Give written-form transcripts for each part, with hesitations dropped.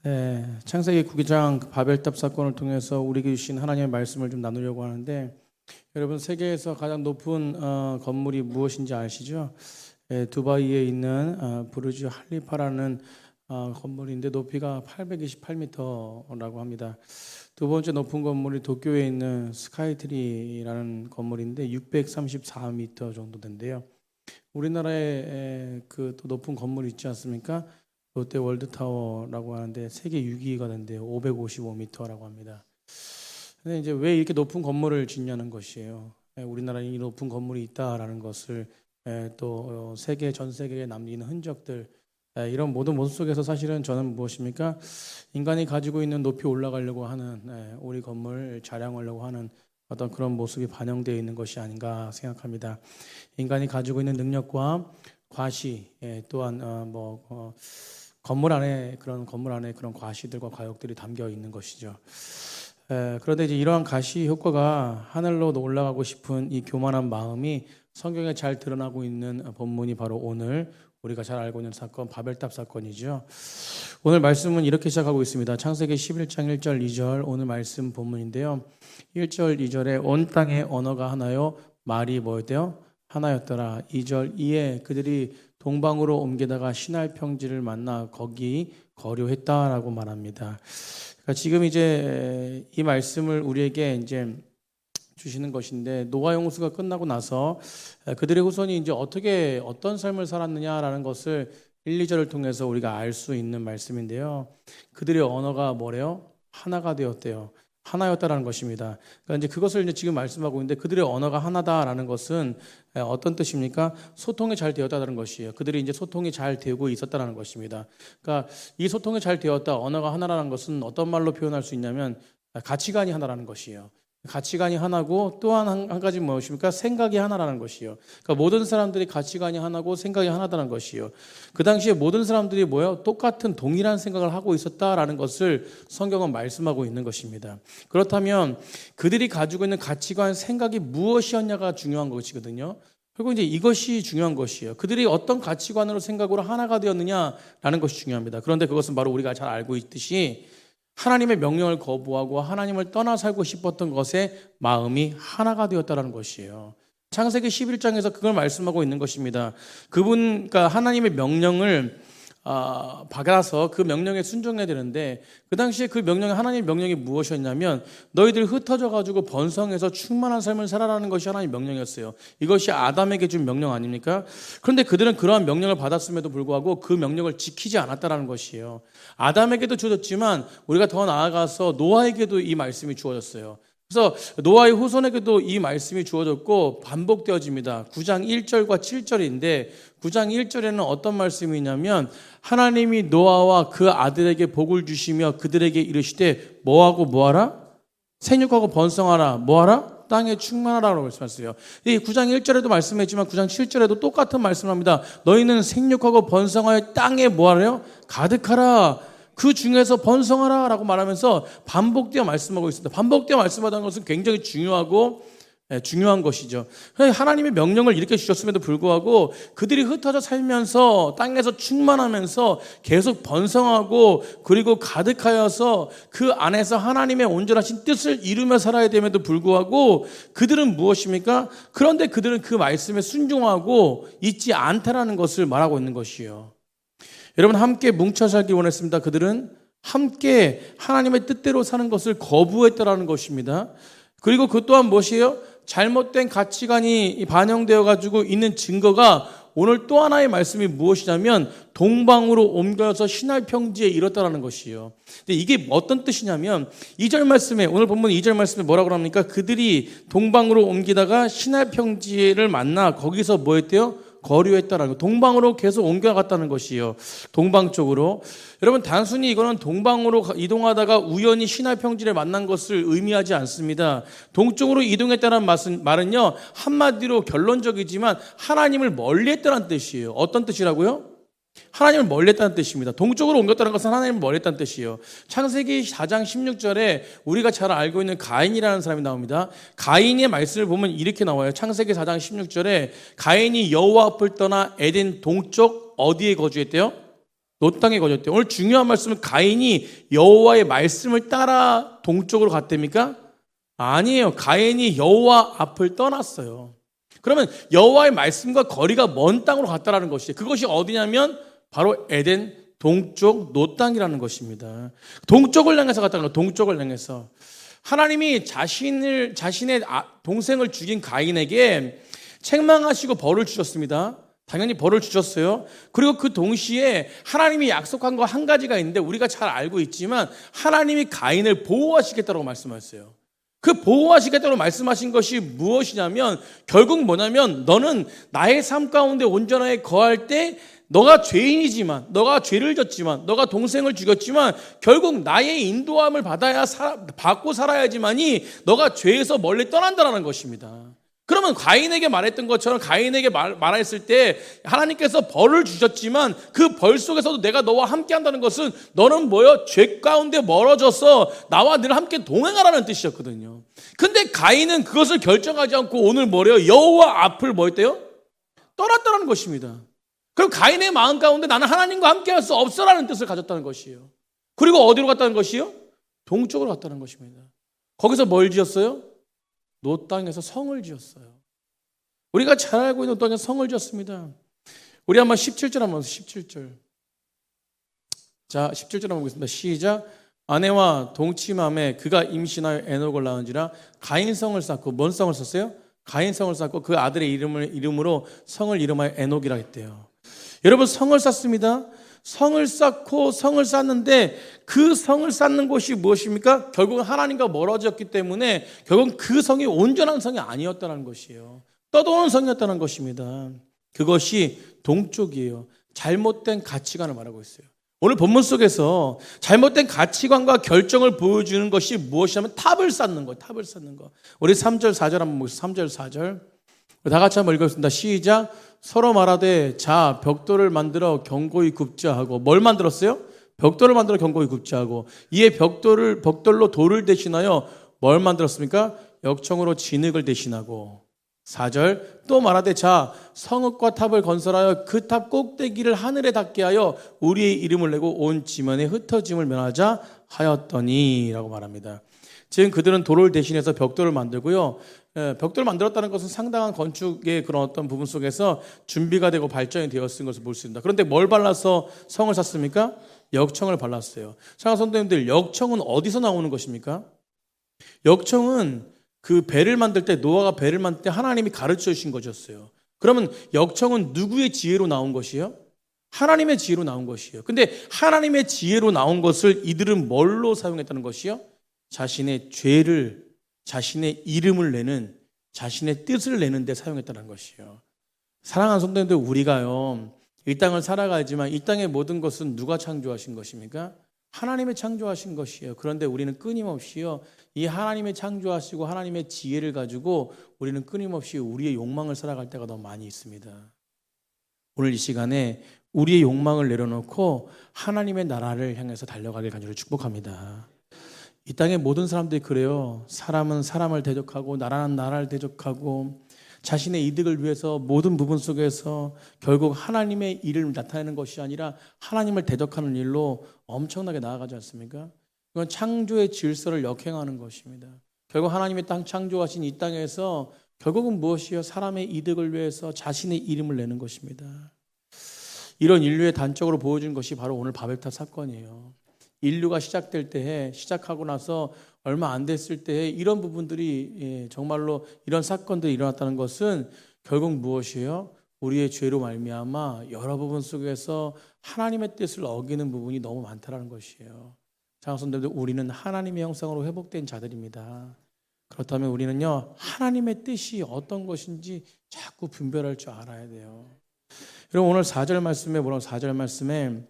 네, 창세기 9장 바벨탑 사건을 통해서 우리에게 주신 하나님의 말씀을 좀 나누려고 하는데, 여러분 세계에서 가장 높은 건물이 무엇인지 아시죠? 두바이에 있는 부르즈 할리파라는 건물인데 높이가 828m라고 합니다. 두 번째 높은 건물이 도쿄에 있는 스카이트리라는 건물인데 634m 정도 된대요. 우리나라에 그 또 높은 건물이 있지 않습니까? 롯데 월드타워라고 하는데 세계 6위가 된대요. 555m라고 합니다. 근데 이제 왜 이렇게 높은 건물을 짓냐는 것이에요. 우리나라에 이 높은 건물이 있다라는 것을 또 세계 전 세계에 남기는 흔적들, 이런 모든 모습 속에서 사실은 저는 무엇입니까? 인간이 가지고 있는 높이 올라가려고 하는 우리 건물 자랑하려고 하는 어떤 그런 모습이 반영되어 있는 것이 아닌가 생각합니다. 인간이 가지고 있는 능력과 과시, 또한 건물 안에 그런 과시들과 과욕들이 담겨 있는 것이죠. 그런데 이제 이러한 과시 효과가 하늘로 올라가고 싶은 이 교만한 마음이 성경에 잘 드러나고 있는 본문이 바로 오늘 우리가 잘 알고 있는 사건, 바벨탑 사건이죠. 오늘 말씀은 이렇게 시작하고 있습니다. 창세기 11장 1절 2절 오늘 말씀 본문인데요. 1절 2절에 온 땅의 언어가 하나요, 말이 뭐였대요? 하나였더라. 2절 2에 그들이 동방으로 옮기다가 시날 평지를 만나 거기 거류했다라고 말합니다. 그러니까 지금 이제 이 말씀을 우리에게 이제 주시는 것인데, 노아 홍수가 끝나고 나서 그들의 후손이 이제 어떤 삶을 살았느냐라는 것을 1, 2절을 통해서 우리가 알 수 있는 말씀인데요. 그들의 언어가 뭐래요? 하나가 되었대요. 하나였다라는 것입니다. 그러니까 이제 그것을 이제 지금 말씀하고 있는데, 그들의 언어가 하나다라는 것은 어떤 뜻입니까? 소통이 잘 되었다는 것이에요. 그들이 이제 소통이 잘 되고 있었다는 것입니다. 그러니까 이 소통이 잘 되었다, 언어가 하나라는 것은 어떤 말로 표현할 수 있냐면 가치관이 하나라는 것이에요. 가치관이 하나고 또 한 가지 무엇입니까? 생각이 하나라는 것이요. 그러니까 모든 사람들이 가치관이 하나고 생각이 하나다는 것이요. 그 당시에 모든 사람들이 뭐예요? 똑같은 동일한 생각을 하고 있었다라는 것을 성경은 말씀하고 있는 것입니다. 그렇다면 그들이 가지고 있는 가치관, 생각이 무엇이었냐가 중요한 것이거든요. 그리고 이제 이것이 중요한 것이에요. 그들이 어떤 가치관으로 생각으로 하나가 되었느냐라는 것이 중요합니다. 그런데 그것은 바로 우리가 잘 알고 있듯이 하나님의 명령을 거부하고 하나님을 떠나 살고 싶었던 것에 마음이 하나가 되었다는 것이에요. 창세기 11장에서 그걸 말씀하고 있는 것입니다. 그러니까 하나님의 명령을 받아서 그 명령에 순종해야 되는데, 그 당시에 그 명령이, 하나님의 명령이 무엇이었냐면 너희들 흩어져 가지고 번성해서 충만한 삶을 살아라는 것이 하나님의 명령이었어요. 이것이 아담에게 준 명령 아닙니까? 그런데 그들은 그러한 명령을 받았음에도 불구하고 그 명령을 지키지 않았다는 것이에요. 아담에게도 주어졌지만 우리가 더 나아가서 노아에게도 이 말씀이 주어졌어요. 그래서 노아의 후손에게도 이 말씀이 주어졌고 반복되어집니다. 9장 1절과 7절인데 9장 1절에는 어떤 말씀이 있냐면, 하나님이 노아와 그 아들에게 복을 주시며 그들에게 이르시되 뭐하고 뭐하라? 생육하고 번성하라. 뭐하라? 땅에 충만하라고 말씀하세요. 이 9장 1절에도 말씀했지만 9장 7절에도 똑같은 말씀을 합니다. 너희는 생육하고 번성하여 땅에 뭐하래요? 가득하라. 그 중에서 번성하라 라고 말하면서 반복되어 말씀하고 있습니다. 반복되어 말씀하다는 것은 굉장히 중요한 것이죠. 하나님의 명령을 이렇게 주셨음에도 불구하고 그들이 흩어져 살면서 땅에서 충만하면서 계속 번성하고 그리고 가득하여서 그 안에서 하나님의 온전하신 뜻을 이루며 살아야 됨에도 불구하고 그들은 무엇입니까? 그런데 그들은 그 말씀에 순종하고 있지 않다라는 것을 말하고 있는 것이에요. 여러분, 함께 뭉쳐 살기 원했습니다. 그들은 함께 하나님의 뜻대로 사는 것을 거부했다라는 것입니다. 그리고 그 또한 무엇이에요? 잘못된 가치관이 반영되어 가지고 있는 증거가 오늘 또 하나의 말씀이 무엇이냐면 동방으로 옮겨서 시날 평지에 이뤘다라는 것이에요. 근데 이게 어떤 뜻이냐면 2절 말씀에, 오늘 본문 2절 말씀에 뭐라고 합니까? 그들이 동방으로 옮기다가 시날 평지를 만나 거기서 뭐 했대요? 거류했다라는 거. 동방으로 계속 옮겨갔다는 것이에요. 동방 쪽으로. 여러분, 단순히 이거는 동방으로 이동하다가 우연히 시날 평지를 만난 것을 의미하지 않습니다. 동쪽으로 이동했다는 말은요, 한마디로 결론적이지만 하나님을 멀리했다는 뜻이에요. 어떤 뜻이라고요? 하나님을 멀리했다는 뜻입니다. 동쪽으로 옮겼다는 것은 하나님을 멀리했다는 뜻이에요. 창세기 4장 16절에 우리가 잘 알고 있는 가인이라는 사람이 나옵니다. 가인의 말씀을 보면 이렇게 나와요. 창세기 4장 16절에 가인이 여호와 앞을 떠나 에덴 동쪽 어디에 거주했대요? 노 땅에 거졌대요. 오늘 중요한 말씀은 가인이 여호와의 말씀을 따라 동쪽으로 갔답니까? 아니에요. 가인이 여호와 앞을 떠났어요. 그러면 여호와의 말씀과 거리가 먼 땅으로 갔다라는 것이에요. 그것이 어디냐면 바로 에덴 동쪽 노 땅이라는 것입니다. 동쪽을 향해서 갔다는 거예요. 동쪽을 향해서. 하나님이 자신의 동생을 죽인 가인에게 책망하시고 벌을 주셨습니다. 당연히 벌을 주셨어요. 그리고 그 동시에 하나님이 약속한 거 한 가지가 있는데 우리가 잘 알고 있지만 하나님이 가인을 보호하시겠다고 말씀하셨어요. 그 보호하시겠다고 말씀하신 것이 무엇이냐면 결국 뭐냐면 너는 나의 삶 가운데 온전하게 거할 때 너가 죄인이지만 너가 죄를 졌지만 너가 동생을 죽였지만 결국 나의 인도함을 받고 살아야지만이 너가 죄에서 멀리 떠난다는 것입니다. 그러면 가인에게 말했던 것처럼 가인에게 말했을 때 하나님께서 벌을 주셨지만 그 벌 속에서도 내가 너와 함께 한다는 것은 너는 뭐요? 죄 가운데 멀어져서 나와 늘 함께 동행하라는 뜻이었거든요. 근데 가인은 그것을 결정하지 않고 오늘 뭐래요? 여호와 앞을 뭐 했대요? 떠났다는 것입니다. 그럼 가인의 마음 가운데 나는 하나님과 함께 할 수 없어라는 뜻을 가졌다는 것이에요. 그리고 어디로 갔다는 것이요? 동쪽으로 갔다는 것입니다. 거기서 뭘 지었어요? 노 땅에서 성을 지었어요. 우리가 잘 알고 있는 노 땅에서 성을 지었습니다. 우리 한번 17절 한번 17절. 자, 17절 한번 보겠습니다. 시작. 아내와 동침함에 그가 임신하여 에녹을 낳은지라 가인성을 쌓고 뭔 성을 썼어요? 가인성을 쌓고 그 아들의 이름으로 성을 이름하여 에녹이라 했대요. 여러분 성을 쌓습니다. 성을 쌓고 성을 쌓는데 그 성을 쌓는 곳이 무엇입니까? 결국은 하나님과 멀어졌기 때문에 결국은 그 성이 온전한 성이 아니었다는 것이에요. 떠도는 성이었다는 것입니다. 그것이 동쪽이에요. 잘못된 가치관을 말하고 있어요. 오늘 본문 속에서 잘못된 가치관과 결정을 보여주는 것이 무엇이냐면 탑을 쌓는 거예요. 탑을 쌓는 거. 우리 3절 4절 한번 보겠습니다. 3절 4절 다 같이 한번 읽겠습니다. 시작. 서로 말하되 자 벽돌을 만들어 견고히 굽자 하고 뭘 만들었어요? 벽돌을 만들어 견고히 굽자 하고 이에 벽돌로 돌을 대신하여 뭘 만들었습니까? 역청으로 진흙을 대신하고 4절 또 말하되 자 성읍과 탑을 건설하여 그 탑 꼭대기를 하늘에 닿게 하여 우리의 이름을 내고 온 지면에 흩어짐을 면하자 하였더니 라고 말합니다. 지금 그들은 돌을 대신해서 벽돌을 만들고요. 벽돌을 만들었다는 것은 상당한 건축의 그런 어떤 부분 속에서 준비가 되고 발전이 되었은 것을 볼 수 있습니다. 그런데 뭘 발라서 성을 샀습니까? 역청을 발랐어요. 사랑하는 성도님들, 역청은 어디서 나오는 것입니까? 역청은 그 배를 만들 때 노아가 배를 만들 때 하나님이 가르쳐 주신 것이었어요. 그러면 역청은 누구의 지혜로 나온 것이요? 하나님의 지혜로 나온 것이에요. 근데 하나님의 지혜로 나온 것을 이들은 뭘로 사용했다는 것이요? 자신의 죄를 자신의 이름을 내는 자신의 뜻을 내는 데 사용했다는 것이요. 사랑하는 성도님들 우리가요 이 땅을 살아가지만 이 땅의 모든 것은 누가 창조하신 것입니까? 하나님의 창조하신 것이에요. 그런데 우리는 끊임없이요 이 하나님의 창조하시고 하나님의 지혜를 가지고 우리는 끊임없이 우리의 욕망을 살아갈 때가 너무 많이 있습니다. 오늘 이 시간에 우리의 욕망을 내려놓고 하나님의 나라를 향해서 달려가길 간절히 축복합니다. 이 땅의 모든 사람들이 그래요. 사람은 사람을 대적하고 나라는 나라를 대적하고 자신의 이득을 위해서 모든 부분 속에서 결국 하나님의 일을 나타내는 것이 아니라 하나님을 대적하는 일로 엄청나게 나아가지 않습니까? 이건 창조의 질서를 역행하는 것입니다. 결국 하나님의 땅 창조하신 이 땅에서 결국은 무엇이요? 사람의 이득을 위해서 자신의 이름을 내는 것입니다. 이런 인류의 단적으로 보여준 것이 바로 오늘 바벨탑 사건이에요. 인류가 시작될 때에 시작하고 나서 얼마 안 됐을 때에 이런 부분들이 정말로 이런 사건들이 일어났다는 것은 결국 무엇이에요? 우리의 죄로 말미암아 여러 부분 속에서 하나님의 뜻을 어기는 부분이 너무 많다는 것이에요. 장성들도 우리는 하나님의 형상으로 회복된 자들입니다. 그렇다면 우리는요 하나님의 뜻이 어떤 것인지 자꾸 분별할 줄 알아야 돼요. 여러분 오늘 4절 말씀에 뭐라고 4절 말씀에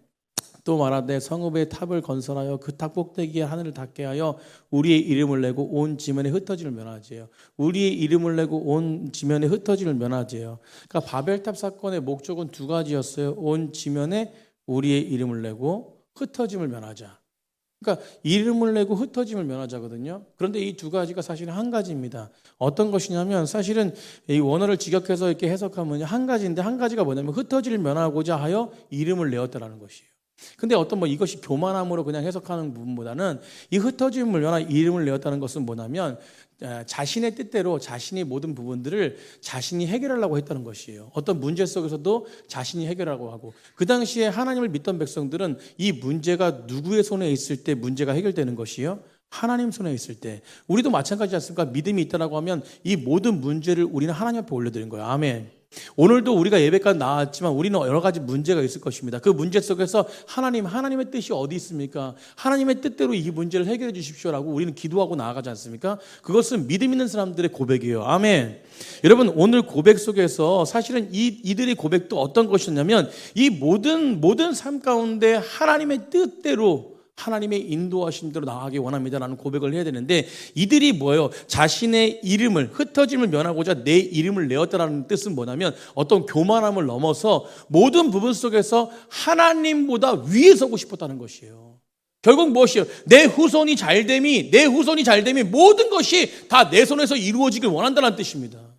또 말하되 성읍의 탑을 건설하여 그 탑 꼭대기에 하늘을 닿게 하여 우리의 이름을 내고 온 지면에 흩어짐을 면하지요. 우리의 이름을 내고 온 지면에 흩어짐을 면하지요. 그러니까 바벨탑 사건의 목적은 두 가지였어요. 온 지면에 우리의 이름을 내고 흩어짐을 면하자. 그러니까 이름을 내고 흩어짐을 면하자거든요. 그런데 이 두 가지가 사실은 한 가지입니다. 어떤 것이냐면 사실은 이 원어를 직역해서 이렇게 해석하면 한 가지인데 한 가지가 뭐냐면 흩어짐을 면하고자 하여 이름을 내었다라는 것이에요. 근데 어떤 이것이 교만함으로 그냥 해석하는 부분보다는 이 흩어진 물려나 이름을 내었다는 것은 뭐냐면 자신의 뜻대로 자신이 모든 부분들을 자신이 해결하려고 했다는 것이에요. 어떤 문제 속에서도 자신이 해결하고 하고, 그 당시에 하나님을 믿던 백성들은 이 문제가 누구의 손에 있을 때 문제가 해결되는 것이요? 하나님 손에 있을 때. 우리도 마찬가지지 않습니까? 믿음이 있다라고 하면 이 모든 문제를 우리는 하나님 앞에 올려드린 거예요. 아멘. 오늘도 우리가 예배까지 나왔지만 우리는 여러 가지 문제가 있을 것입니다. 그 문제 속에서 하나님의 뜻이 어디 있습니까? 하나님의 뜻대로 이 문제를 해결해 주십시오라고 우리는 기도하고 나아가지 않습니까? 그것은 믿음 있는 사람들의 고백이에요. 아멘. 여러분, 오늘 고백 속에서 사실은 이들의 고백도 어떤 것이었냐면 이 모든 삶 가운데 하나님의 뜻대로, 하나님의 인도하심대로 나아가기 원합니다라는 고백을 해야 되는데, 이들이 뭐예요? 자신의 이름을, 흩어짐을 면하고자 내 이름을 내었다라는 뜻은 뭐냐면 어떤 교만함을 넘어서 모든 부분 속에서 하나님보다 위에 서고 싶었다는 것이에요. 결국 무엇이에요? 내 후손이 잘됨이 모든 것이 다 내 손에서 이루어지길 원한다는 뜻입니다.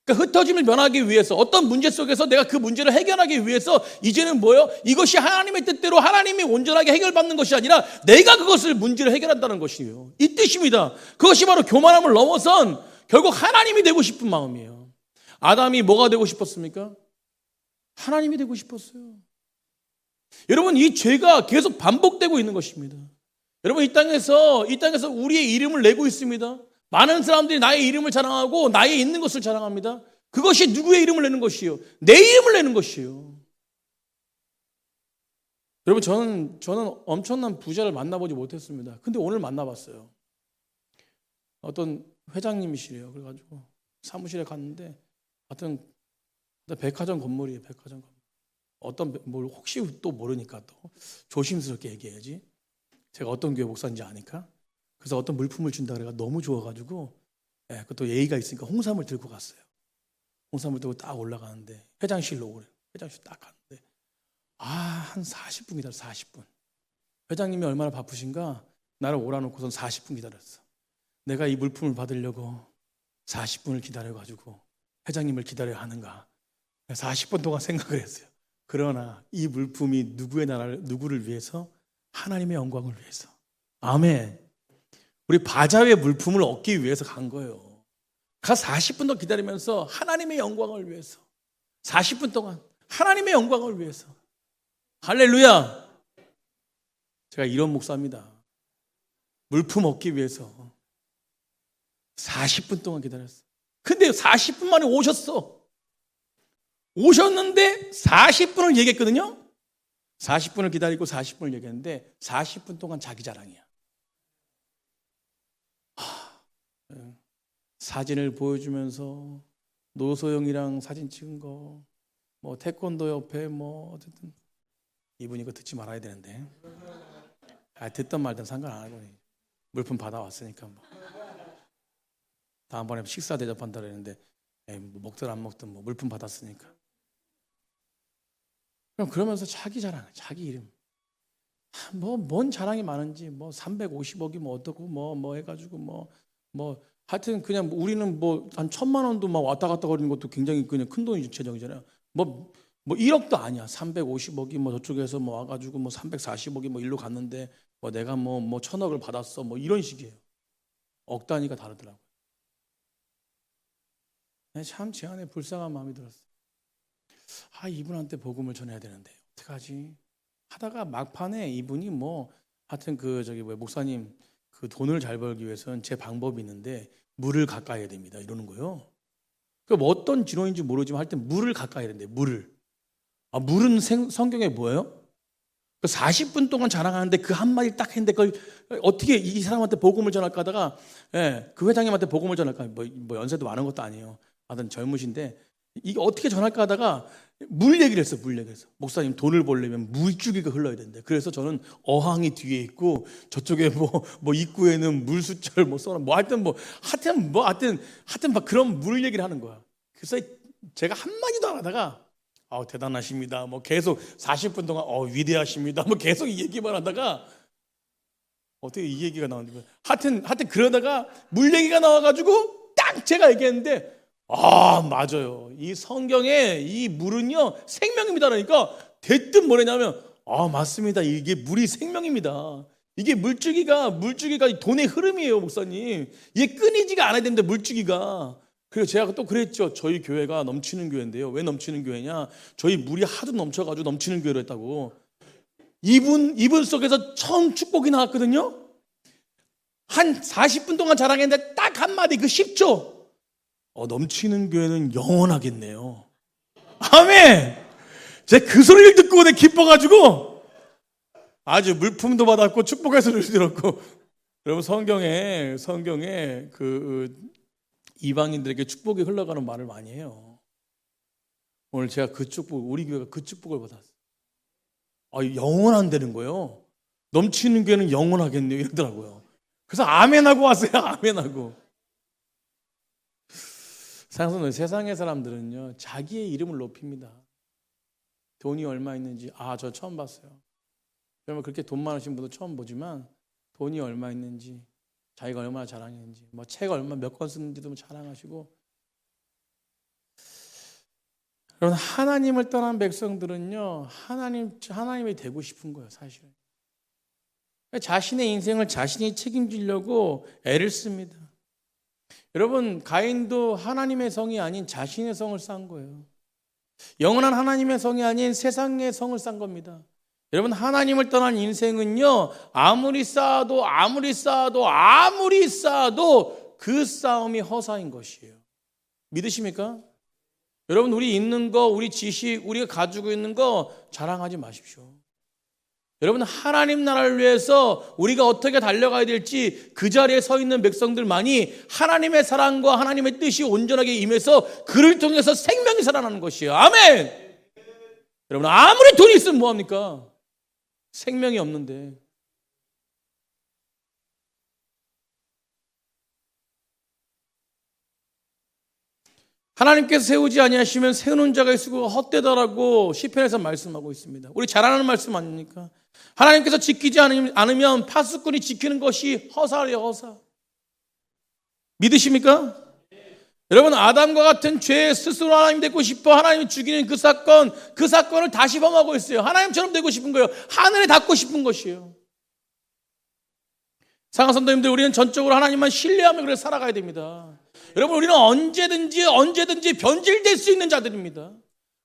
그러니까 흩어짐을 면하기 위해서, 어떤 문제 속에서 내가 그 문제를 해결하기 위해서 이제는 뭐예요? 이것이 하나님의 뜻대로 하나님이 온전하게 해결받는 것이 아니라 내가 그것을 문제를 해결한다는 것이에요. 이 뜻입니다. 그것이 바로 교만함을 넘어선 결국 하나님이 되고 싶은 마음이에요. 아담이 뭐가 되고 싶었습니까? 하나님이 되고 싶었어요. 여러분, 이 죄가 계속 반복되고 있는 것입니다. 여러분, 이 땅에서 우리의 이름을 내고 있습니다. 많은 사람들이 나의 이름을 자랑하고 나의 있는 것을 자랑합니다. 그것이 누구의 이름을 내는 것이요? 내 이름을 내는 것이요. 여러분, 저는 엄청난 부자를 만나보지 못했습니다. 근데 오늘 만나봤어요. 어떤 회장님이시래요. 그래가지고 사무실에 갔는데 하여튼 백화점 건물이에요. 백화점 건물. 뭘 혹시 또 모르니까 또 조심스럽게 얘기해야지. 제가 어떤 교회 목사인지 아니까. 그래서 어떤 물품을 준다 그래가 너무 좋아가지고, 그것도 예의가 있으니까 홍삼을 들고 갔어요. 홍삼을 들고 딱 올라가는데 회장실로 오래. 회장실 딱 갔는데 한 40분 기다려. 40분. 회장님이 얼마나 바쁘신가? 나를 오라놓고선 40분 기다렸어. 내가 이 물품을 받으려고 40분을 기다려가지고 회장님을 기다려야 하는가? 40분 동안 생각을 했어요. 그러나 이 물품이 누구를 위해서? 하나님의 영광을 위해서. 아멘. 우리 바자회 물품을 얻기 위해서 간 거예요. 40분 더 기다리면서 하나님의 영광을 위해서, 40분 동안 하나님의 영광을 위해서. 할렐루야. 제가 이런 목사입니다. 물품 얻기 위해서 40분 동안 기다렸어. 근데 40분 만에 오셨는데 40분을 얘기했거든요. 40분을 기다리고 40분을 얘기했는데 40분 동안 자기 자랑이야. 사진을 보여주면서 노소영이랑 사진 찍은 거, 태권도 옆에 어쨌든 이분 이거 듣지 말아야 되는데, 듣던 말든 상관 안 하고 물품 받아왔으니까 다음번에 식사 대접한다 그랬는데 먹든 안 먹든 물품 받았으니까. 그러면서 자기 자랑, 자기 이름, 뭔 자랑이 많은지 350억이 어떻고 해가지고 하여튼 그냥 우리는 한 1,000만 원도 왔다 갔다 거리는 것도 굉장히 그냥 큰 돈이 재정이잖아요. 1억도 아니야. 350억이 저쪽에서 와가지고 340억이 일로 갔는데 내가 1,000억을 받았어. 이런 식이에요. 억 단위가 다르더라고요. 참 제 안에 불쌍한 마음이 들었어요. 이분한테 복음을 전해야 되는데 어떡하지? 하다가 막판에 이분이 하여튼 목사님, 그 돈을 잘 벌기 위해서는 제 방법이 있는데 물을 가까이 해야 됩니다. 이러는 거예요. 어떤 진호인지 모르지만 하여튼 물을 가까이 해야 된대. 물을. 물은 성경에 뭐예요? 40분 동안 자랑하는데 그 한마디 딱 했는데 그걸 어떻게 이 사람한테 복음을 전할까 하다가, 그 회장님한테 복음을 전할까, 연세도 많은 것도 아니에요. 하여튼 젊으신데 이게 어떻게 전할까 하다가 물 얘기를 했어. 물 얘기했어. 목사님, 돈을 벌려면 물줄기가 흘러야 된대. 그래서 저는 어항이 뒤에 있고 저쪽에 입구에는 물수철 써놔. 하여튼 막 그런 물 얘기를 하는 거야. 그래서 제가 한마디도 안 하다가 대단하십니다. 계속 40분 동안 위대하십니다. 계속 이 얘기만 하다가 어떻게 이 얘기가 나오는지. 하여튼 그러다가 물 얘기가 나와가지고 딱 제가 얘기했는데 맞아요. 이 성경에 이 물은요 생명입니다. 그러니까 대뜸 뭐냐면 맞습니다. 이게 물이 생명입니다. 이게 물줄기가 돈의 흐름이에요, 목사님. 이게 끊이지가 않아야 되는데 물줄기가. 그래서 제가 또 그랬죠. 저희 교회가 넘치는 교회인데요. 왜 넘치는 교회냐? 저희 물이 하도 넘쳐가지고 넘치는 교회로 했다고. 이분 속에서 처음 축복이 나왔거든요. 한 40분 동안 자랑했는데 딱 한마디, 그 10초. 넘치는 교회는 영원하겠네요. 아멘! 제가 그 소리를 듣고 내가 기뻐가지고 아주 물품도 받았고 축복의 소리를 들었고. 여러분, 성경에 그 이방인들에게 축복이 흘러가는 말을 많이 해요. 오늘 제가 그 축복, 우리 교회가 그 축복을 받았어요. 영원한다는 거예요. 넘치는 교회는 영원하겠네요, 이러더라고요. 그래서 아멘하고 왔어요. 아멘하고. 상선, 세상의 사람들은요, 자기의 이름을 높입니다. 돈이 얼마 있는지, 저 처음 봤어요. 여러분, 그렇게 돈 많으신 분도 처음 보지만 돈이 얼마 있는지, 자기가 얼마나 자랑했는지, 책 얼마 몇 권 쓰는지도 자랑하시고. 여러분, 하나님을 떠난 백성들은요, 하나님이 되고 싶은 거예요, 사실은. 자신의 인생을 자신이 책임지려고 애를 씁니다. 여러분, 가인도 하나님의 성이 아닌 자신의 성을 쌓은 거예요. 영원한 하나님의 성이 아닌 세상의 성을 쌓은 겁니다. 여러분, 하나님을 떠난 인생은요, 아무리 쌓아도 그 싸움이 허사인 것이에요. 믿으십니까? 여러분, 우리 있는 거, 우리 지식, 우리가 가지고 있는 거 자랑하지 마십시오. 여러분, 하나님 나라를 위해서 우리가 어떻게 달려가야 될지 그 자리에 서 있는 백성들만이 하나님의 사랑과 하나님의 뜻이 온전하게 임해서 그를 통해서 생명이 살아나는 것이에요. 아멘! 여러분, 아무리 돈이 있으면 뭐합니까? 생명이 없는데. 하나님께서 세우지 아니하시면 세우는 자가 있고 헛되다라고 시편에서 말씀하고 있습니다. 우리 잘 아는 말씀 아닙니까? 하나님께서 지키지 않으면 파수꾼이 지키는 것이 허사예요, 허사. 믿으십니까? 여러분, 아담과 같은 죄 스스로 하나님 되고 싶어 하나님이 죽이는 그 사건을 다시 범하고 있어요. 하나님처럼 되고 싶은 거예요. 하늘에 닿고 싶은 것이에요. 사랑하는 성도님들, 우리는 전적으로 하나님만 신뢰하며 그렇게 살아가야 됩니다. 여러분, 우리는 언제든지 변질될 수 있는 자들입니다.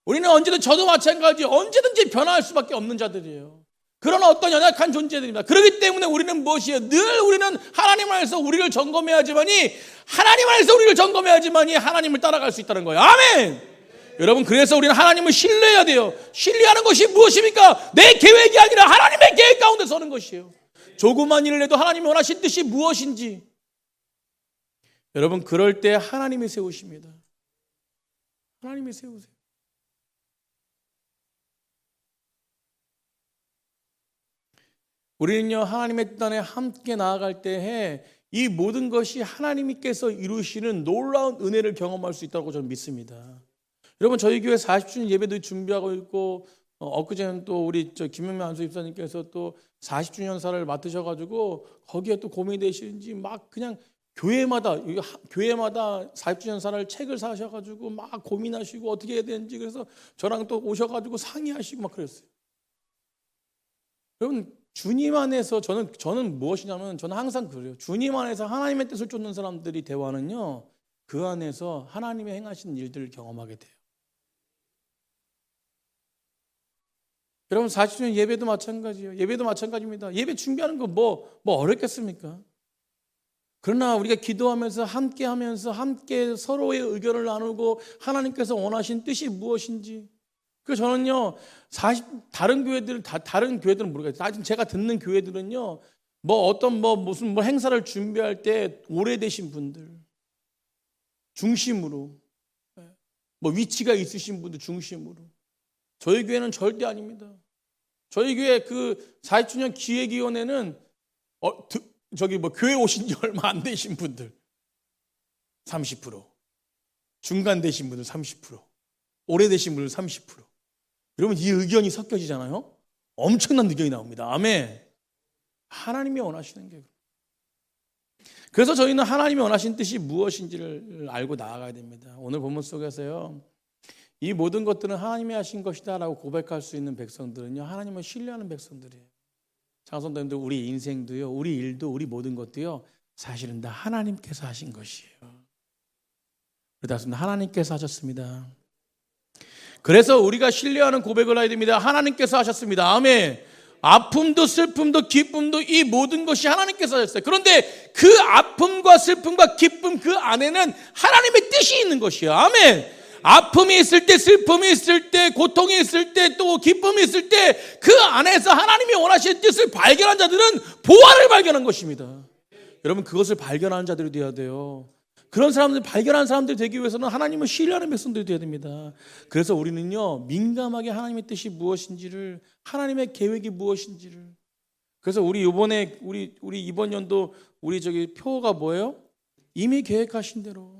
우리는 언제든, 저도 마찬가지, 언제든지 변화할 수밖에 없는 자들이에요. 그런 어떤 연약한 존재들입니다. 그렇기 때문에 우리는 무엇이에요? 늘 우리는 하나님 안에서 우리를 점검해야지만이 하나님을 따라갈 수 있다는 거예요. 아멘! 여러분, 그래서 우리는 하나님을 신뢰해야 돼요. 신뢰하는 것이 무엇입니까? 내 계획이 아니라 하나님의 계획 가운데 서는 것이에요. 조그만 일을 해도 하나님이 원하신 뜻이 무엇인지. 여러분, 그럴 때 하나님이 세우십니다. 하나님이 세우세요. 우리는요, 하나님의 뜻 안에 함께 나아갈 때에 이 모든 것이 하나님께서 이루시는 놀라운 은혜를 경험할 수 있다고 저는 믿습니다. 여러분, 저희 교회 40주년 예배도 준비하고 있고, 엊그제는 또 우리 김명민 안수집사님께서 또 40주년사를 맡으셔가지고 거기에 또 고민이 되시는지 막 그냥 교회마다 40주년사를 책을 사셔가지고 막 고민하시고 어떻게 해야 되는지, 그래서 저랑 또 오셔가지고 상의하시고 막 그랬어요. 여러분, 주님 안에서 저는 무엇이냐면, 저는 항상 그래요. 주님 안에서 하나님의 뜻을 쫓는 사람들이 대화는요, 그 안에서 하나님의 행하신 일들을 경험하게 돼요. 여러분, 40주년 예배도 마찬가지예요. 예배도 마찬가지입니다. 예배 준비하는 거 뭐 어렵겠습니까? 그러나 우리가 기도하면서 함께 서로의 의견을 나누고 하나님께서 원하신 뜻이 무엇인지. 그래서 저는요, 다른 교회들은 모르겠어요. 제가 듣는 교회들은요, 무슨 행사를 준비할 때 오래되신 분들 중심으로, 위치가 있으신 분들 중심으로. 저희 교회는 절대 아닙니다. 저희 교회 그 40주년 기획위원회는 교회 오신 지 얼마 안 되신 분들 30%, 중간 되신 분들 30%, 오래되신 분들 30%. 여러분, 이 의견이 섞여지잖아요. 엄청난 의견이 나옵니다. 아멘. 하나님이 원하시는 게. 그래서 저희는 하나님이 원하신 뜻이 무엇인지를 알고 나아가야 됩니다. 오늘 본문 속에서요, 이 모든 것들은 하나님이 하신 것이다라고 고백할 수 있는 백성들은요, 하나님을 신뢰하는 백성들이에요. 장성도님들, 우리 인생도요, 우리 일도, 우리 모든 것도요, 사실은 다 하나님께서 하신 것이에요. 그렇습니다. 하나님께서 하셨습니다. 그래서 우리가 신뢰하는 고백을 해야 됩니다. 하나님께서 하셨습니다. 아멘. 아픔도 슬픔도 기쁨도 이 모든 것이 하나님께서 하셨어요. 그런데 그 아픔과 슬픔과 기쁨 그 안에는 하나님의 뜻이 있는 것이에요. 아멘. 아픔이 있을 때, 슬픔이 있을 때, 고통이 있을 때, 또 기쁨이 있을 때 그 안에서 하나님이 원하시는 뜻을 발견한 자들은 보화를 발견한 것입니다. 여러분, 그것을 발견하는 자들이 되어야 돼요. 그런 사람들, 발견한 사람들이 되기 위해서는 하나님을 신뢰하는 백성들이 되어야 됩니다. 그래서 우리는요, 민감하게 하나님의 뜻이 무엇인지를, 하나님의 계획이 무엇인지를. 그래서 우리 이번 연도 우리 표가 뭐예요? 이미 계획하신 대로.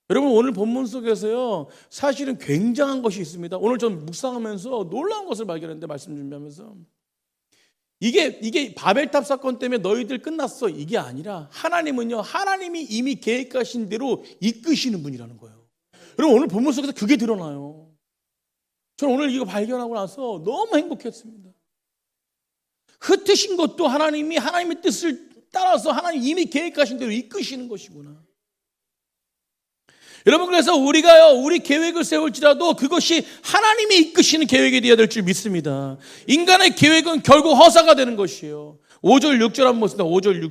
여러분, 오늘 본문 속에서요, 사실은 굉장한 것이 있습니다. 오늘 전 묵상하면서 놀라운 것을 발견했는데, 말씀 준비하면서 이게 바벨탑 사건 때문에 너희들 끝났어, 이게 아니라 하나님은요, 하나님이 이미 계획하신 대로 이끄시는 분이라는 거예요. 여러분, 오늘 본문 속에서 그게 드러나요. 저는 오늘 이거 발견하고 나서 너무 행복했습니다. 흩으신 것도 하나님이 하나님의 뜻을 따라서 하나님 이미 계획하신 대로 이끄시는 것이구나. 여러분, 그래서 우리가요, 우리 계획을 세울지라도 그것이 하나님이 이끄시는 계획이 되어야 될 줄 믿습니다. 인간의 계획은 결국 허사가 되는 것이에요. 5절 6절 한번 봅시다. 5절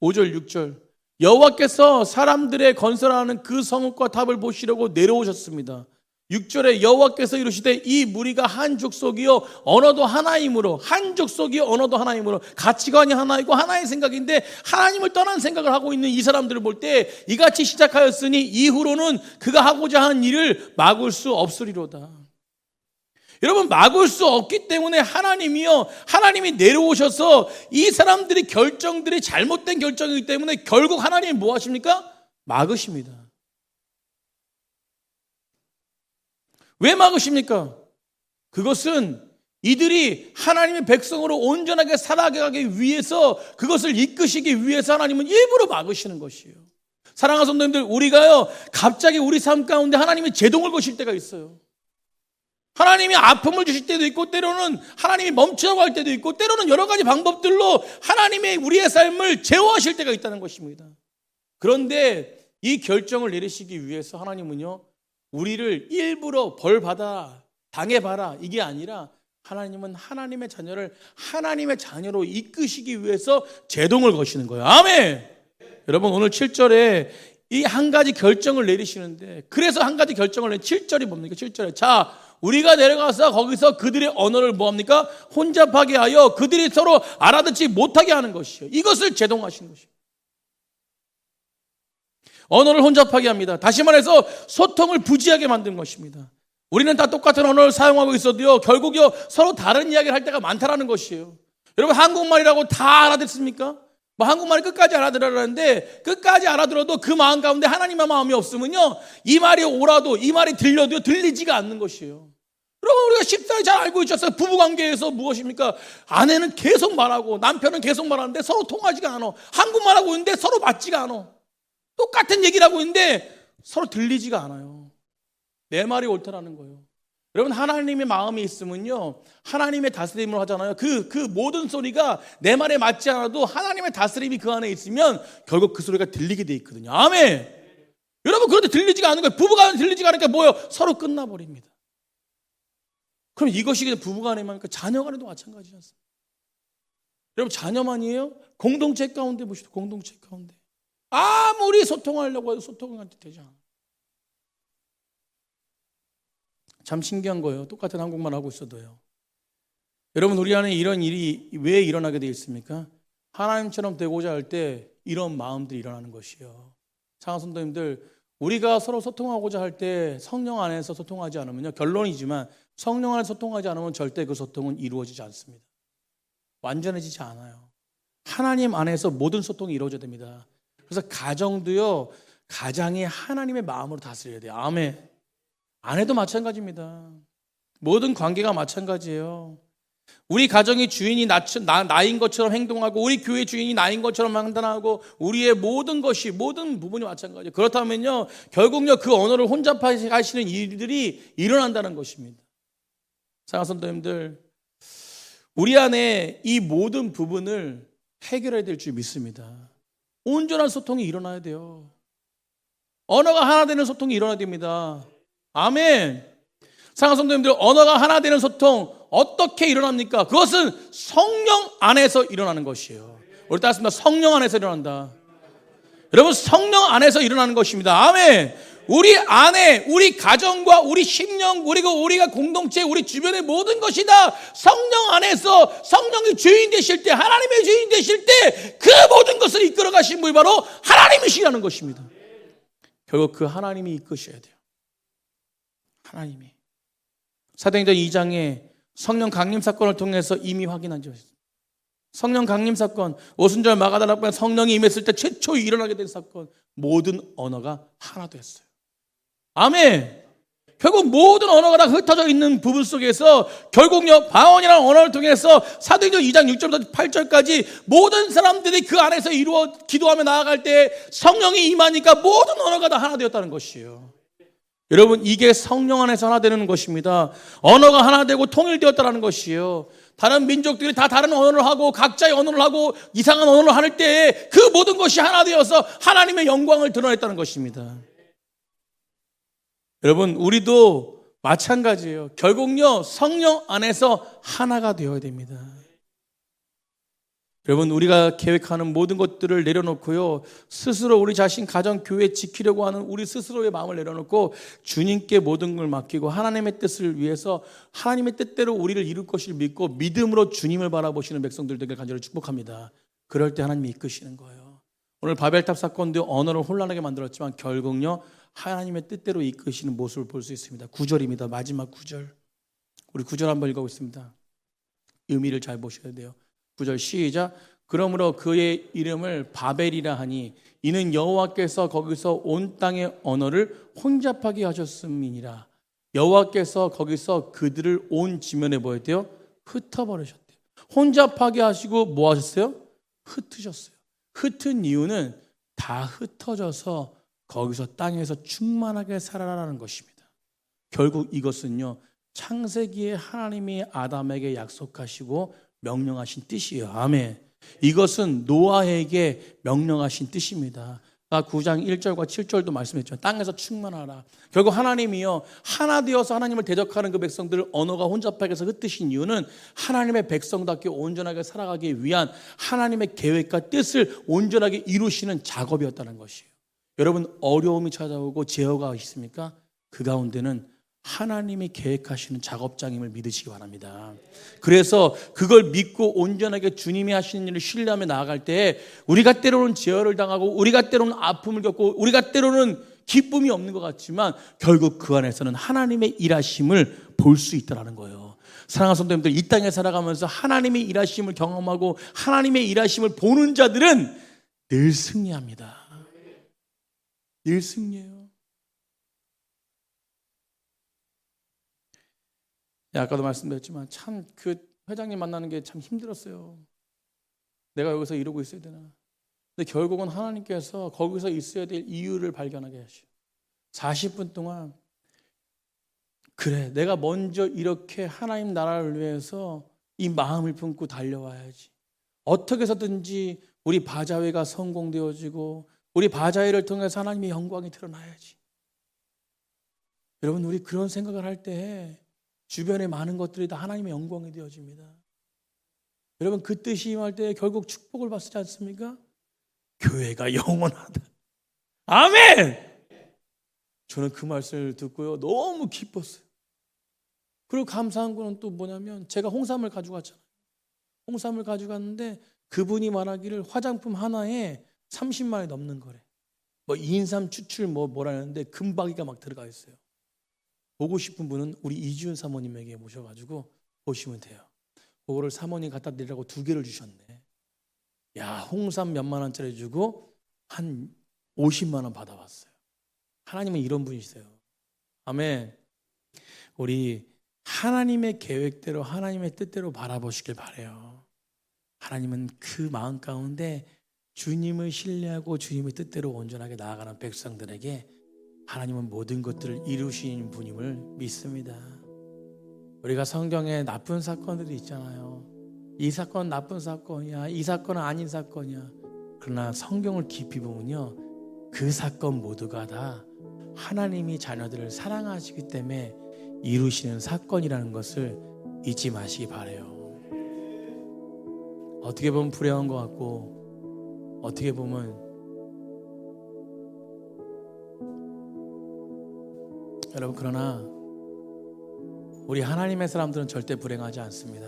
6절. 여호와께서 사람들의 건설하는 그 성읍과 탑을 보시려고 내려오셨습니다. 6절에 여호와께서 이르시되 이 무리가 한 족속이요 언어도 하나이므로, 한 족속이요 언어도 하나이므로, 가치관이 하나이고 하나의 생각인데 하나님을 떠난 생각을 하고 있는 이 사람들을 볼 때 이같이 시작하였으니 이후로는 그가 하고자 하는 일을 막을 수 없으리로다. 여러분, 막을 수 없기 때문에 하나님이 내려오셔서 이 사람들의 결정들이 잘못된 결정이기 때문에 결국 하나님이 뭐 하십니까? 막으십니다. 왜 막으십니까? 그것은 이들이 하나님의 백성으로 온전하게 살아가기 위해서, 그것을 이끄시기 위해서 하나님은 일부러 막으시는 것이에요. 사랑하는 성도님들, 우리가요, 갑자기 우리 삶 가운데 하나님이 제동을 거실 때가 있어요. 하나님이 아픔을 주실 때도 있고, 때로는 하나님이 멈추라고 할 때도 있고, 때로는 여러 가지 방법들로 하나님의 우리의 삶을 제어하실 때가 있다는 것입니다. 그런데 이 결정을 내리시기 위해서 하나님은요, 우리를 일부러 벌받아 당해봐라 이게 아니라 하나님은 하나님의 자녀를 하나님의 자녀로 이끄시기 위해서 제동을 거시는 거예요. 아멘. 여러분, 오늘 7절에 이 한 가지 결정을 내리시는데, 그래서 한 가지 결정을 7절이 뭡니까? 7절에 자, 우리가 내려가서 거기서 그들의 언어를 뭐합니까? 혼잡하게 하여 그들이 서로 알아듣지 못하게 하는 것이요, 이것을 제동하시는 것이요. 언어를 혼잡하게 합니다. 다시 말해서 소통을 부지하게 만든 것입니다. 우리는 다 똑같은 언어를 사용하고 있어도요, 결국요, 서로 다른 이야기를 할 때가 많다라는 것이에요. 여러분, 한국말이라고 다 알아듣습니까? 한국말이 끝까지 알아들으라는데, 끝까지 알아들어도 그 마음 가운데 하나님의 마음이 없으면요, 이 말이 오라도, 이 말이 들려도 들리지가 않는 것이에요. 여러분, 우리가 십사에 잘 알고 있었어요. 부부관계에서 무엇입니까? 아내는 계속 말하고 남편은 계속 말하는데 서로 통하지가 않아. 한국말하고 있는데 서로 맞지가 않아. 똑같은 얘기를 하고 있는데 서로 들리지가 않아요. 내 말이 옳다라는 거예요. 여러분, 하나님의 마음이 있으면요, 하나님의 다스림을 하잖아요. 그 모든 소리가 내 말에 맞지 않아도 하나님의 다스림이 그 안에 있으면 결국 그 소리가 들리게 돼 있거든요. 아멘. 여러분, 그런데 들리지가 않은 거예요. 부부간에 들리지가 않으니까 뭐예요? 서로 끝나버립니다. 그럼 이것이 부부간에만, 자녀간에도 마찬가지지 않습니까? 여러분, 자녀만이에요? 공동체 가운데 보시죠. 공동체 가운데 아무리 소통하려고 해도 소통이 되지 않아. 참 신기한 거예요. 똑같은 한국말 하고 있어도요. 여러분, 우리 안에 이런 일이 왜 일어나게 되어 있습니까? 하나님처럼 되고자 할 때 이런 마음들이 일어나는 것이에요. 사랑하는 성도님들, 우리가 서로 소통하고자 할 때 성령 안에서 소통하지 않으면요, 결론이지만 성령 안에서 소통하지 않으면 절대 그 소통은 이루어지지 않습니다. 완전해지지 않아요. 하나님 안에서 모든 소통이 이루어져야 됩니다. 그래서 가정도요, 가장이 하나님의 마음으로 다스려야 돼요. 아멘. 아내도 마찬가지입니다. 모든 관계가 마찬가지예요. 우리 가정의 주인이 나인 것처럼 행동하고 우리 교회 주인이 나인 것처럼 판단하고 우리의 모든 것이 모든 부분이 마찬가지예요. 그렇다면요 결국요 그 언어를 혼잡하시는 일들이 일어난다는 것입니다. 사랑하는 성도님들, 우리 안에 이 모든 부분을 해결해야 될 줄 믿습니다. 온전한 소통이 일어나야 돼요. 언어가 하나 되는 소통이 일어나야 됩니다. 아멘. 사랑하는 성도님들, 언어가 하나 되는 소통 어떻게 일어납니까? 그것은 성령 안에서 일어나는 것이에요. 우리 따랐습니다. 성령 안에서 일어난다. 여러분, 성령 안에서 일어나는 것입니다. 아멘. 우리 안에 우리 가정과 우리 심령 그리고 우리가 공동체 우리 주변의 모든 것이 다 성령 안에서 성령이 주인 되실 때 하나님의 주인 되실 때 그 모든 것을 이끌어 가신 분이 바로 하나님이시라는 것입니다. 결국 그 하나님이 이끄셔야 돼요. 하나님이. 사도행전 2장에 성령 강림 사건을 통해서 이미 확인하죠. 성령 강림 사건, 오순절 마가다락방에 성령이 임했을 때 최초 일어나게 된 사건, 모든 언어가 하나 됐어요. 아멘. 결국 모든 언어가 다 흩어져 있는 부분 속에서 결국요 방언이라는 언어를 통해서 사도행전 2장 6절부터 8절까지 모든 사람들이 그 안에서 이루어 기도하며 나아갈 때 성령이 임하니까 모든 언어가 다 하나 되었다는 것이에요. 여러분, 이게 성령 안에서 하나 되는 것입니다. 언어가 하나 되고 통일되었다는 것이에요. 다른 민족들이 다 다른 언어를 하고 각자의 언어를 하고 이상한 언어를 할 때 그 모든 것이 하나 되어서 하나님의 영광을 드러냈다는 것입니다. 여러분, 우리도 마찬가지예요. 결국요 성령 안에서 하나가 되어야 됩니다. 여러분, 우리가 계획하는 모든 것들을 내려놓고요 스스로 우리 자신 가정 교회 지키려고 하는 우리 스스로의 마음을 내려놓고 주님께 모든 걸 맡기고 하나님의 뜻을 위해서 하나님의 뜻대로 우리를 이룰 것을 믿고 믿음으로 주님을 바라보시는 백성들 되길 간절히 축복합니다. 그럴 때 하나님이 이끄시는 거예요. 오늘 바벨탑 사건도 언어를 혼란하게 만들었지만 결국요 하나님의 뜻대로 이끄시는 모습을 볼 수 있습니다. 9절입니다. 마지막 9절. 우리 9절 한번 읽어보겠습니다. 의미를 잘 보셔야 돼요. 9절 시작. 그러므로 그의 이름을 바벨이라 하니 이는 여호와께서 거기서 온 땅의 언어를 혼잡하게 하셨음이니라. 여호와께서 거기서 그들을 온 지면에 뭐였대요? 흩어버리셨대요. 혼잡하게 하시고 뭐 하셨어요? 흩으셨어요. 흩은 이유는 다 흩어져서 거기서 땅에서 충만하게 살아라는 것입니다. 결국 이것은요 창세기에 하나님이 아담에게 약속하시고 명령하신 뜻이에요. 아멘. 이것은 노아에게 명령하신 뜻입니다. 9장 1절과 7절도 말씀했죠. 땅에서 충만하라. 결국 하나님이요 하나 되어서 하나님을 대적하는 그 백성들을 언어가 혼잡하게 해서 흩으신 이유는 하나님의 백성답게 온전하게 살아가기 위한 하나님의 계획과 뜻을 온전하게 이루시는 작업이었다는 것이에요. 여러분, 어려움이 찾아오고 제어가 있습니까? 그 가운데는 하나님이 계획하시는 작업장임을 믿으시기 바랍니다. 그래서 그걸 믿고 온전하게 주님이 하시는 일을 신뢰하며 나아갈 때 우리가 때로는 제어를 당하고 우리가 때로는 아픔을 겪고 우리가 때로는 기쁨이 없는 것 같지만 결국 그 안에서는 하나님의 일하심을 볼 수 있다는 거예요. 사랑하는 성도님들, 이 땅에 살아가면서 하나님의 일하심을 경험하고 하나님의 일하심을 보는 자들은 늘 승리합니다. 늘 승리해요. 아까도 말씀드렸지만 참 그 회장님 만나는 게 참 힘들었어요. 내가 여기서 이러고 있어야 되나. 근데 결국은 하나님께서 거기서 있어야 될 이유를 발견하게 하셔. 40분 동안 그래, 내가 먼저 이렇게 하나님 나라를 위해서 이 마음을 품고 달려와야지. 어떻게 해서든지 우리 바자회가 성공되어지고 우리 바자회를 통해서 하나님의 영광이 드러나야지. 여러분, 우리 그런 생각을 할 때 주변의 많은 것들이 다 하나님의 영광이 되어집니다. 여러분, 그 뜻이 임할 때 결국 축복을 받지 않습니까? 교회가 영원하다. 아멘! 저는 그 말씀을 듣고요 너무 기뻤어요. 그리고 감사한 거는 또 뭐냐면 제가 홍삼을 가져갔잖아요. 홍삼을 가져갔는데 그분이 말하기를 화장품 하나에 30만 원이 넘는 거래. 뭐 인삼 추출 뭐라는데 금박이가 막 들어가 있어요. 보고 싶은 분은 우리 이지훈 사모님에게 모셔가지고 보시면 돼요. 그거를 사모님 갖다 드리라고 2개를 주셨네. 야, 홍삼 몇만 원짜리 주고 한 50만 원 받아왔어요. 하나님은 이런 분이세요. 아멘. 우리 하나님의 계획대로 하나님의 뜻대로 바라보시길 바라요. 하나님은 그 마음 가운데 주님을 신뢰하고 주님의 뜻대로 온전하게 나아가는 백성들에게 하나님은 모든 것들을 이루시는 분임을 믿습니다. 우리가 성경에 나쁜 사건들이 있잖아요. 이 사건 나쁜 사건이야, 이 사건은 아닌 사건이야. 그러나 성경을 깊이 보면요, 그 사건 모두가 다 하나님이 자녀들을 사랑하시기 때문에 이루시는 사건이라는 것을 잊지 마시기 바라요. 어떻게 보면 불행한 것 같고, 어떻게 보면 여러분, 그러나 우리 하나님의 사람들은 절대 불행하지 않습니다.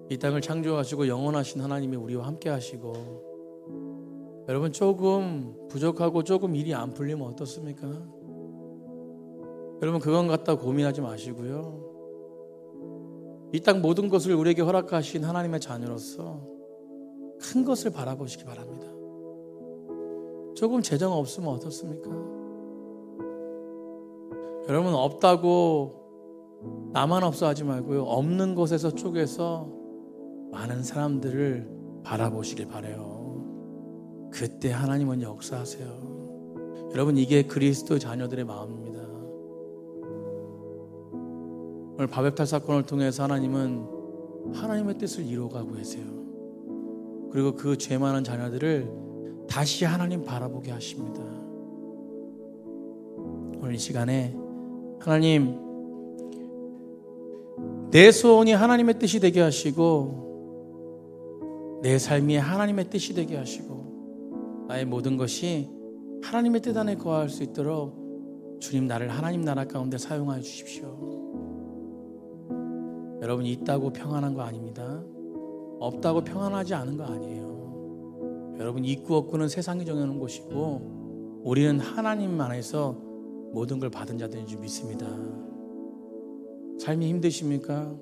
이 땅을 창조하시고 영원하신 하나님이 우리와 함께 하시고, 여러분, 조금 부족하고 조금 일이 안 풀리면 어떻습니까? 여러분, 그건 갖다 고민하지 마시고요, 이 땅 모든 것을 우리에게 허락하신 하나님의 자녀로서 큰 것을 바라보시기 바랍니다. 조금 재정 없으면 어떻습니까? 여러분, 없다고 나만 없어 하지 말고요, 없는 곳에서 쪼개서 많은 사람들을 바라보시길 바라요. 그때 하나님은 역사하세요. 여러분, 이게 그리스도 자녀들의 마음입니다. 오늘 바벨탑 사건을 통해서 하나님은 하나님의 뜻을 이루어가고 계세요. 그리고 그 죄 많은 자녀들을 다시 하나님 바라보게 하십니다. 오늘 이 시간에 하나님, 내 소원이 하나님의 뜻이 되게 하시고 내 삶이 하나님의 뜻이 되게 하시고 나의 모든 것이 하나님의 뜻 안에 거할 수 있도록 주님, 나를 하나님 나라 가운데 사용하여 주십시오. 여러분, 있다고 평안한 거 아닙니다. 없다고 평안하지 않은 거 아니에요. 여러분, 있고 없고는 세상이 정해놓은 것이고 우리는 하나님 안에서 모든 걸 받은 자들인 줄 믿습니다. 삶이 힘드십니까?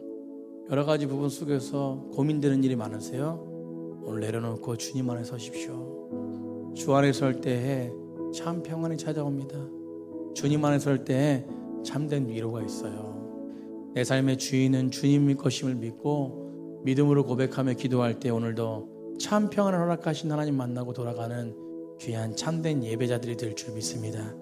여러 가지 부분 속에서 고민되는 일이 많으세요? 오늘 내려놓고 주님 안에 서십시오. 주 안에 설 때에 참 평안이 찾아옵니다. 주님 안에 설 때에 참된 위로가 있어요. 내 삶의 주인은 주님일 것임을 믿고 믿음으로 고백하며 기도할 때 오늘도 참 평안을 허락하신 하나님 만나고 돌아가는 귀한 참된 예배자들이 될 줄 믿습니다.